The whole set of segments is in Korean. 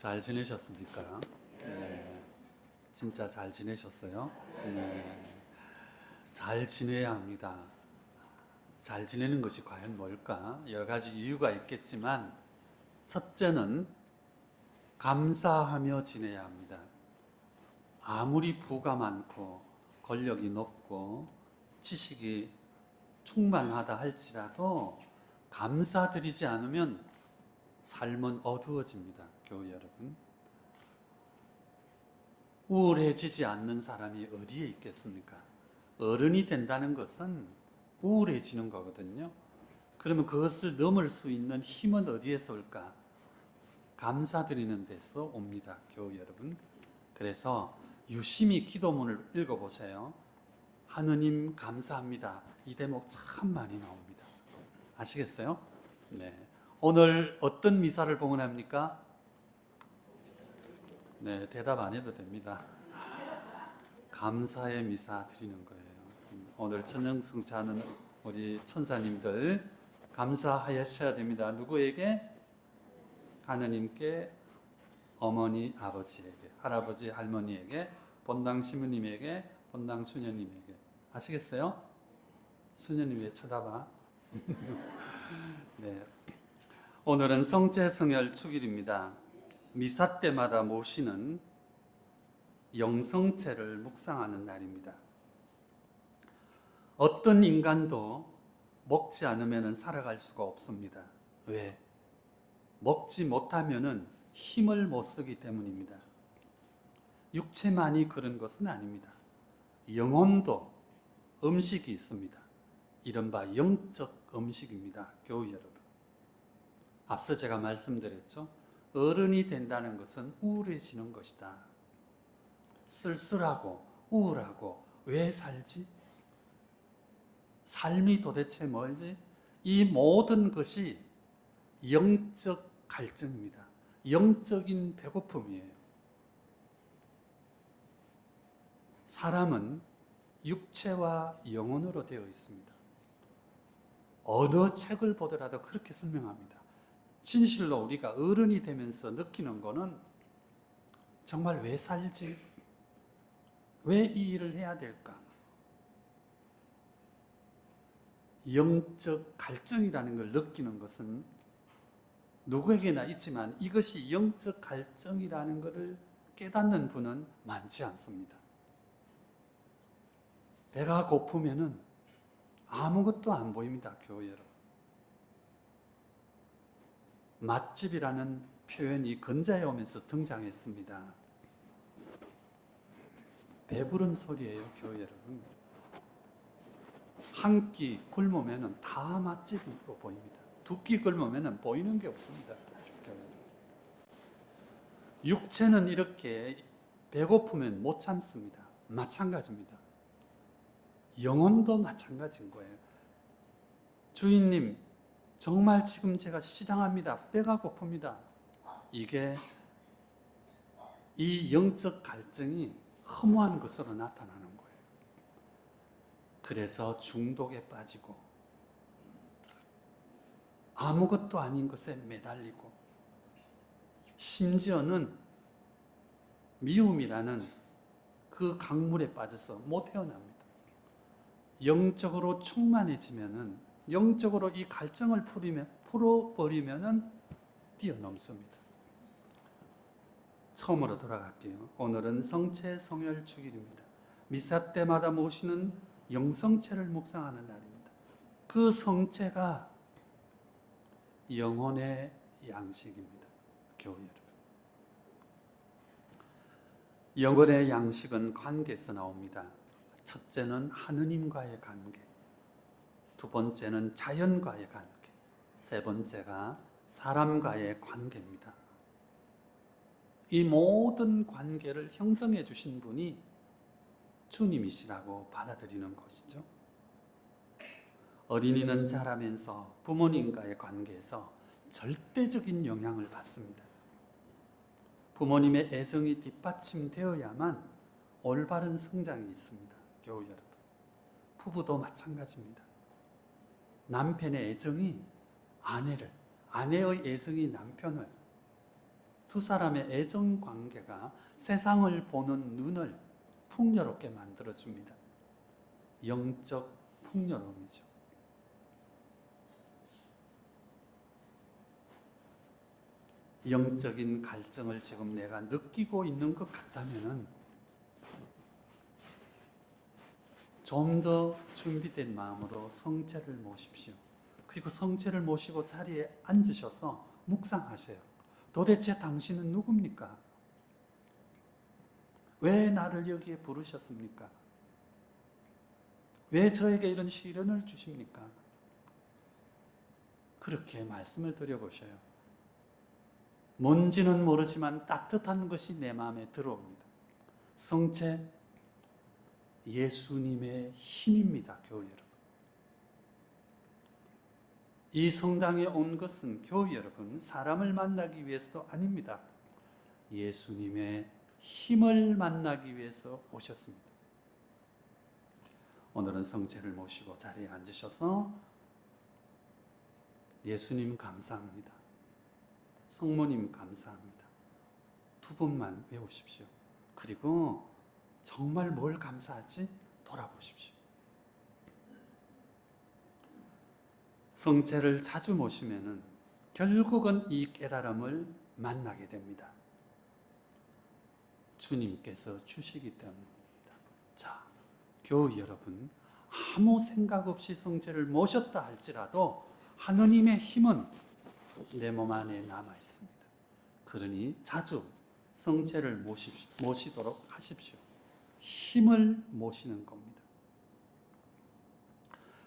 잘 지내셨습니까? 네. 진짜 잘 지내셨어요? 네. 잘 지내야 합니다. 잘 지내는 것이 과연 뭘까? 여러 가지 이유가 있겠지만, 첫째는 감사하며 지내야 합니다. 아무리 부가 많고, 권력이 높고, 지식이 충만하다 할지라도, 감사드리지 않으면 삶은 어두워집니다. 교우 여러분. 우울해지지 않는 사람이 어디에 있겠습니까? 어른이 된다는 것은 우울해지는 거거든요. 그러면 그것을 넘을 수 있는 힘은 어디에서 올까? 감사드리는 데서 옵니다. 교우 여러분. 그래서 유심히 기도문을 읽어보세요. 하느님 감사합니다. 이 대목 참 많이 나옵니다. 아시겠어요? 네. 오늘 어떤 미사를 봉헌합니까? 네, 대답 안 해도 됩니다. 감사의 미사 드리는 거예요. 오늘 천영승차는 우리 천사님들 감사하셔야 됩니다. 누구에게? 하느님께, 어머니, 아버지에게, 할아버지, 할머니에게, 본당 시부님에게, 본당 수녀님에게. 아시겠어요? 수녀님 왜 쳐다봐? 네. 오늘은 성죄성혈 축일입니다. 미사 때마다 모시는 영성체를 묵상하는 날입니다. 어떤 인간도 먹지 않으면 살아갈 수가 없습니다. 왜? 먹지 못하면 힘을 못 쓰기 때문입니다. 육체만이 그런 것은 아닙니다. 영혼도 음식이 있습니다. 이른바 영적 음식입니다. 교우 여러분. 앞서 제가 말씀드렸죠. 어른이 된다는 것은 우울해지는 것이다. 쓸쓸하고 우울하고 왜 살지? 삶이 도대체 뭘지? 이 모든 것이 영적 갈증입니다. 영적인 배고픔이에요. 사람은 육체와 영혼으로 되어 있습니다. 어느 책을 보더라도 그렇게 설명합니다. 진실로 우리가 어른이 되면서 느끼는 거는 정말 왜 살지? 왜 이 일을 해야 될까? 영적 갈증이라는 걸 느끼는 것은 누구에게나 있지만 이것이 영적 갈증이라는 것을 깨닫는 분은 많지 않습니다. 배가 고프면은 아무것도 안 보입니다, 교우 여러분. 맛집이라는 표현이 근자에 오면서 등장했습니다. 배부른 소리예요, 교우 여러분. 한 끼 굶으면 다 맛집으로 보입니다. 두 끼 굶으면 보이는 게 없습니다. 육체는 이렇게 배고프면 못 참습니다. 마찬가지입니다. 영혼도 마찬가지인 거예요. 주인님, 정말 지금 제가 시장합니다. 배가 고픕니다. 이게 이 영적 갈증이 허무한 것으로 나타나는 거예요. 그래서 중독에 빠지고 아무것도 아닌 것에 매달리고 심지어는 미움이라는 그 강물에 빠져서 못 헤어납니다. 영적으로 충만해지면은 영적으로 이 갈증을 풀어버리면은 뛰어넘습니다. 처음으로 돌아갈게요. 오늘은 성체 성혈 축일입니다. 미사 때마다 모시는 영성체를 묵상하는 날입니다. 그 성체가 영혼의 양식입니다. 교우 여러분. 영혼의 양식은 관계에서 나옵니다. 첫째는 하느님과의 관계, 두 번째는 자연과의 관계, 세 번째가 사람과의 관계입니다. 이 모든 관계를 형성해 주신 분이 주님이시라고 받아들이는 것이죠. 어린이는 자라면서 부모님과의 관계에서 절대적인 영향을 받습니다. 부모님의 애정이 뒷받침되어야만 올바른 성장이 있습니다. 교우 여러분. 부부도 마찬가지입니다. 남편의 애정이 아내의 애정이 남편을 두 사람의 애정 관계가 세상을 보는 눈을 풍요롭게 만들어줍니다. 영적 풍요로움이죠. 영적인 갈증을 지금 내가 느끼고 있는 것 같다면은 좀 더 준비된 마음으로 성체를 모십시오. 그리고 성체를 모시고 자리에 앉으셔서 묵상하세요. 도대체 당신은 누굽니까? 왜 나를 여기에 부르셨습니까? 왜 저에게 이런 시련을 주십니까? 그렇게 말씀을 드려보셔요. 뭔지는 모르지만 따뜻한 것이 내 마음에 들어옵니다. 성체, 예수님의 힘입니다, 교회 여러분. 이 성당에 온 것은 교회 여러분, 사람을 만나기 위해서도 아닙니다. 예수님의 힘을 만나기 위해서 오셨습니다. 오늘은 성체를 모시고 자리에 앉으셔서 예수님 감사합니다. 성모님 감사합니다. 두 분만 외우십시오. 그리고 정말 뭘 감사하지? 돌아보십시오. 성체를 자주 모시면은 결국은 이 깨달음을 만나게 됩니다. 주님께서 주시기 때문입니다. 자, 교회 여러분, 아무 생각 없이 성체를 모셨다 할지라도 하느님의 힘은 내 몸 안에 남아 있습니다. 그러니 자주 성체를 모시도록 하십시오. 힘을 모시는 겁니다.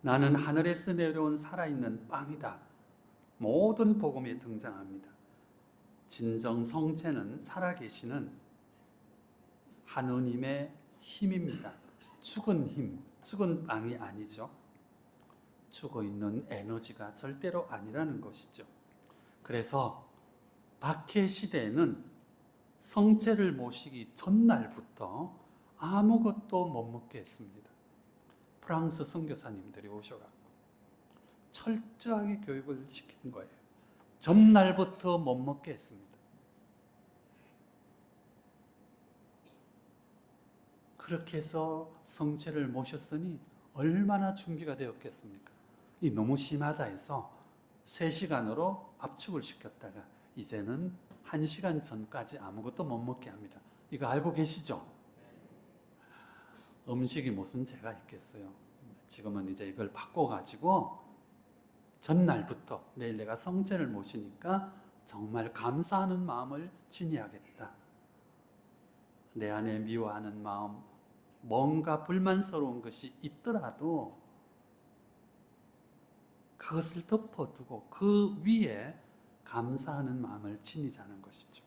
나는 하늘에서 내려온 살아있는 빵이다. 모든 복음에 등장합니다. 진정 성체는 살아계시는 하느님의 힘입니다. 죽은 힘, 죽은 빵이 아니죠. 죽어있는 에너지가 절대로 아니라는 것이죠. 그래서 박해 시대에는 성체를 모시기 전날부터 아무것도 못 먹게 했습니다. 프랑스 선교사님들이 오셔갖고 철저하게 교육을 시킨 거예요. 전날부터 못 먹게 했습니다. 그렇게 해서 성체를 모셨으니 얼마나 준비가 되었겠습니까? 이 너무 심하다 해서 3시간으로 압축을 시켰다가 이제는 1시간 전까지 아무것도 못 먹게 합니다. 이거 알고 계시죠? 음식이 무슨 죄가 있겠어요. 지금은 이제 이걸 바꿔가지고 전날부터 내일 내가 성체를 모시니까 정말 감사하는 마음을 지니야겠다. 내 안에 미워하는 마음, 뭔가 불만스러운 것이 있더라도 그것을 덮어두고 그 위에 감사하는 마음을 지니자는 것이죠.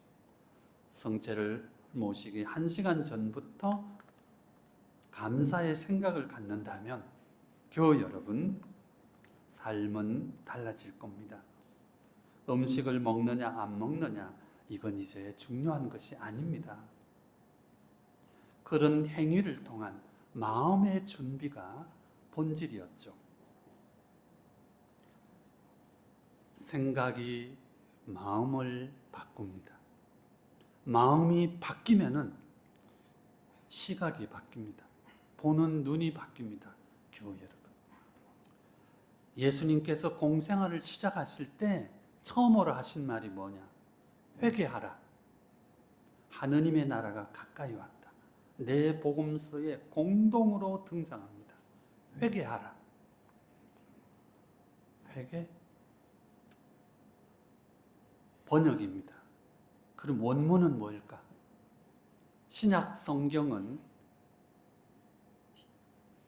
성체를 모시기 1시간 전부터 감사의 생각을 갖는다면 교회 여러분, 삶은 달라질 겁니다. 음식을 먹느냐 안 먹느냐 이건 이제 중요한 것이 아닙니다. 그런 행위를 통한 마음의 준비가 본질이었죠. 생각이 마음을 바꿉니다. 마음이 바뀌면은 시각이 바뀝니다. 보는 눈이 바뀝니다. 교회 여러분. 예수님께서 공생활을 시작하실 때 처음으로 하신 말이 뭐냐? 회개하라. 하느님의 나라가 가까이 왔다. 내 복음서에 공동으로 등장합니다. 회개하라. 회개? 번역입니다. 그럼 원문은 뭘까? 신약 성경은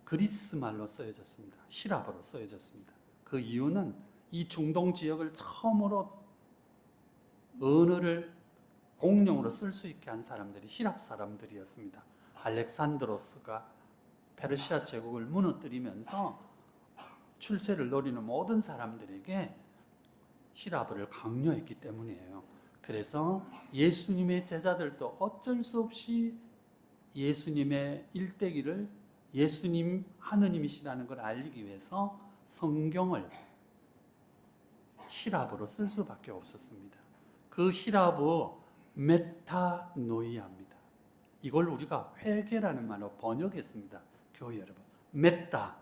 그리스 말로 쓰여졌습니다. 히랍어로 쓰여졌습니다. 그 이유는 이 중동 지역을 처음으로 언어를 공용으로 쓸 수 있게 한 사람들이 히랍 사람들이었습니다. 알렉산드로스가 페르시아 제국을 무너뜨리면서 출세를 노리는 모든 사람들에게 히랍어를 강요했기 때문이에요. 그래서 예수님의 제자들도 어쩔 수 없이 예수님의 일대기를 예수님 하느님이시라는 걸 알리기 위해서 성경을 히랍어로 쓸 수밖에 없었습니다. 그 히랍어 메타노이아입니다. 이걸 우리가 회개라는 말로 번역했습니다. 교회 여러분, 메타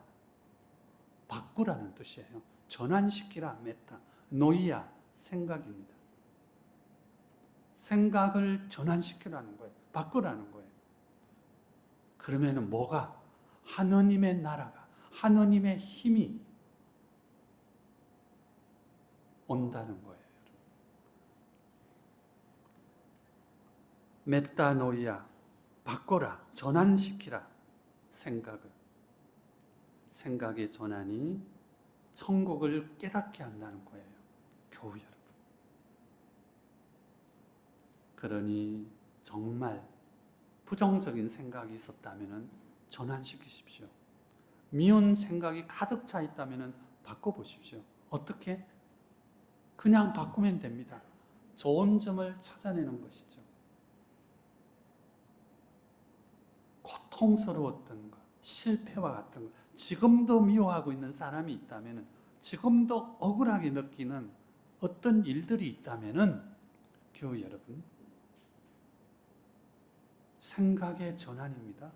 바꾸라는 뜻이에요. 전환시키라. 메타 노이아 생각입니다. 생각을 전환시키라는 거예요. 바꾸라는 거예요. 그러면은 뭐가? 하느님의 나라가, 하느님의 힘이 온다는 거예요. 메타노이아, 바꿔라, 전환시키라. 생각의 전환이 천국을 깨닫게 한다는 거예요. 교우 여러분. 그러니 정말 부정적인 생각이 있었다면 전환시키십시오. 미운 생각이 가득 차 있다면 바꿔보십시오. 어떻게? 그냥 바꾸면 됩니다. 좋은 점을 찾아내는 것이죠. 고통스러웠던 것, 실패와 같은 것, 지금도 미워하고 있는 사람이 있다면, 지금도 억울하게 느끼는 어떤 일들이 있다면, 교우 여러분, 생각의 전환입니다.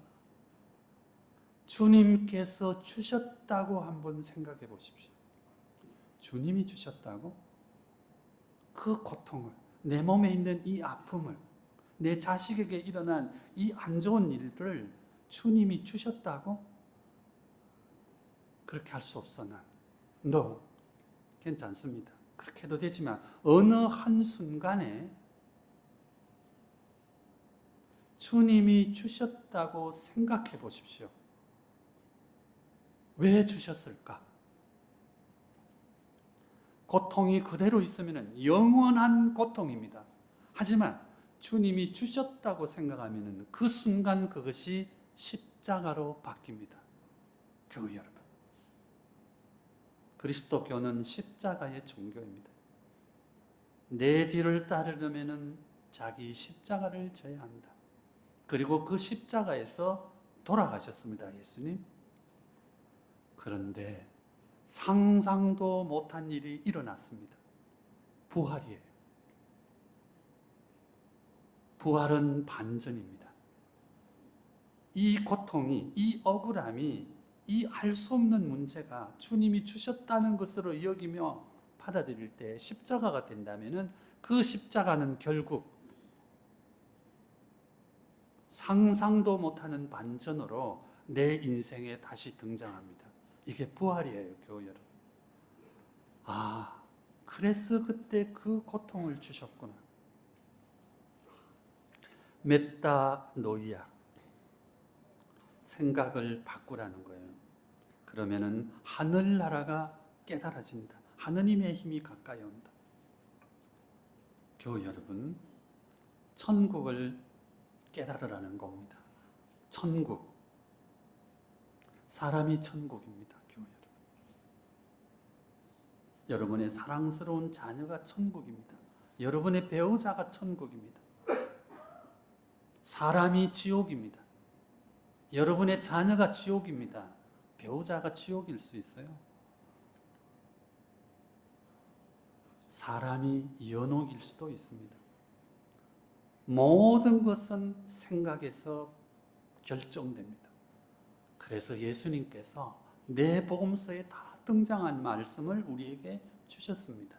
주님께서 주셨다고 한번 생각해 보십시오. 주님이 주셨다고? 그 고통을, 내 몸에 있는 이 아픔을, 내 자식에게 일어난 이 안 좋은 일들을 주님이 주셨다고? 그렇게 할 수 없어, 난. No. 괜찮습니다. 그렇게 해도 되지만, 어느 한순간에 주님이 주셨다고 생각해 보십시오. 왜 주셨을까? 고통이 그대로 있으면 영원한 고통입니다. 하지만 주님이 주셨다고 생각하면 그 순간 그것이 십자가로 바뀝니다. 교우 여러분. 그리스도교는 십자가의 종교입니다. 내 뒤를 따르려면 자기 십자가를 져야 한다. 그리고 그 십자가에서 돌아가셨습니다, 예수님. 그런데 상상도 못한 일이 일어났습니다. 부활이에요. 부활은 반전입니다. 이 고통이, 이 억울함이, 이 알 수 없는 문제가 주님이 주셨다는 것으로 여기며 받아들일 때 십자가가 된다면 그 십자가는 결국 상상도 못하는 반전으로 내 인생에 다시 등장합니다. 이게 부활이에요, 교우 여러분. 아, 그래서 그때 그 고통을 주셨구나. 메타노이아, 생각을 바꾸라는 거예요. 그러면은 하늘나라가 깨달아집니다. 하느님의 힘이 가까이 온다. 교우 여러분, 천국을 깨달으라는 겁니다. 천국. 사람이 천국입니다. 교우 여러분. 여러분의 사랑스러운 자녀가 천국입니다. 여러분의 배우자가 천국입니다. 사람이 지옥입니다. 여러분의 자녀가 지옥입니다. 배우자가 지옥일 수 있어요. 사람이 연옥일 수도 있습니다. 모든 것은 생각에서 결정됩니다. 그래서 예수님께서 내 복음서에 다 등장한 말씀을 우리에게 주셨습니다.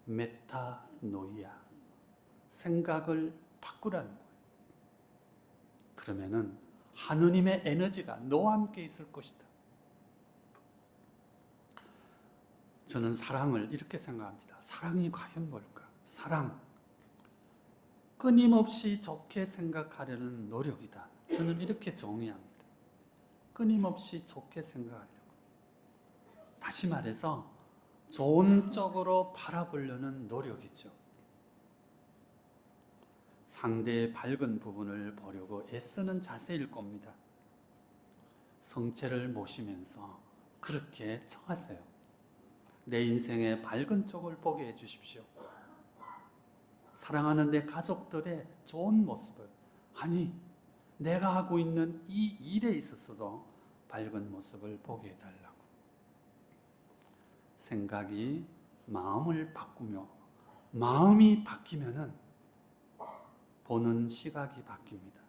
메타노이아, 생각을 바꾸라는 거예요. 그러면은 하느님의 에너지가 너와 함께 있을 것이다. 저는 사랑을 이렇게 생각합니다. 사랑이 과연 뭘까? 사랑, 끊임없이 좋게 생각하려는 노력이다. 저는 이렇게 정의합니다. 끊임없이 좋게 생각하려고. 다시 말해서 좋은 쪽으로 바라보려는 노력이죠. 상대의 밝은 부분을 보려고 애쓰는 자세일 겁니다. 성체를 모시면서 그렇게 청하세요. 내 인생의 밝은 쪽을 보게 해주십시오. 사랑하는 내 가족들의 좋은 모습을, 아니 내가 하고 있는 이 일에 있어서도 밝은 모습을 보게 해달라고. 생각이 마음을 바꾸며 마음이 바뀌면은 보는 시각이 바뀝니다.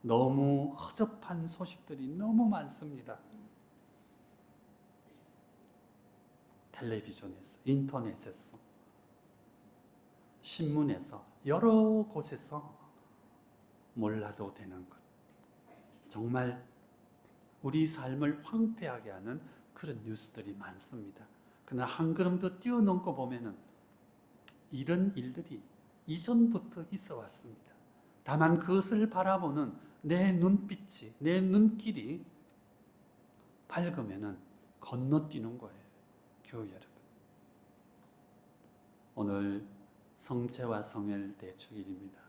너무 허접한 소식들이 너무 많습니다. 텔레비전에서, 인터넷에서, 신문에서, 여러 곳에서 몰라도 되는 것. 정말 우리 삶을 황폐하게 하는 그런 뉴스들이 많습니다. 그러나 한 걸음 더 뛰어넘고 보면은 이런 일들이 이전부터 있어 왔습니다. 다만 그것을 바라보는 내 눈빛이, 내 눈길이 밝으면은 건너뛰는 거예요. 교회 여러분. 오늘 성체와 성일 대축일입니다.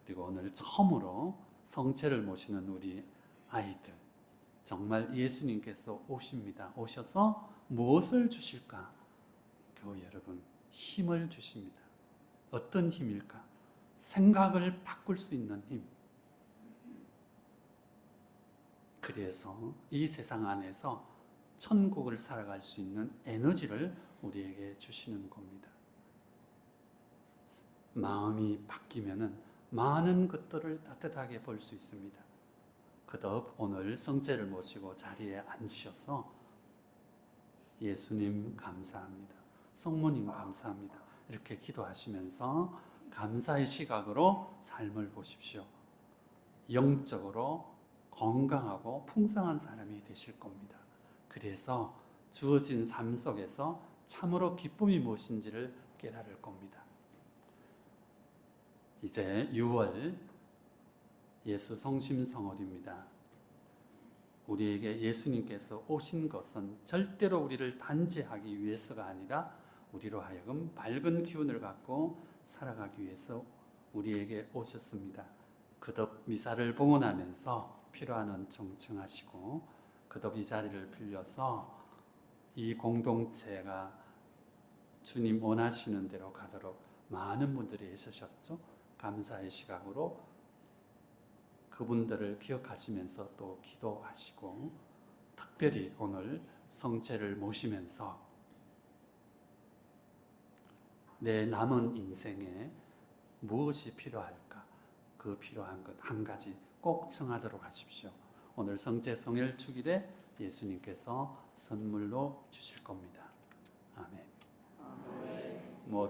그리고 오늘 처음으로 성체를 모시는 우리 아이들. 정말 예수님께서 오십니다. 오셔서 무엇을 주실까? 교회 여러분, 힘을 주십니다. 어떤 힘일까? 생각을 바꿀 수 있는 힘. 그래서 이 세상 안에서 천국을 살아갈 수 있는 에너지를 우리에게 주시는 겁니다. 마음이 바뀌면은 많은 것들을 따뜻하게 볼 수 있습니다. 그덕 오늘 성체를 모시고 자리에 앉으셔서 예수님 감사합니다. 성모님 감사합니다. 이렇게 기도하시면서 감사의 시각으로 삶을 보십시오. 영적으로 건강하고 풍성한 사람이 되실 겁니다. 그래서 주어진 삶 속에서 참으로 기쁨이 무엇인지를 깨달을 겁니다. 이제 6월 예수 성심성월입니다. 우리에게 예수님께서 오신 것은 절대로 우리를 단죄하기 위해서가 아니라 우리로 하여금 밝은 기운을 갖고 살아가기 위해서 우리에게 오셨습니다. 그덕 미사를 봉헌하면서 필요한 은총 청하시고 그덕 이 자리를 빌려서 이 공동체가 주님 원하시는 대로 가도록 많은 분들이 애쓰셨죠. 감사의 시각으로 그분들을 기억하시면서 또 기도하시고 특별히 오늘 성체를 모시면서 내 남은 인생에 무엇이 필요할까? 그 필요한 것 한 가지 꼭 청하도록 하십시오. 오늘 성체 성혈 축일에 예수님께서 선물로 주실 겁니다. 아멘.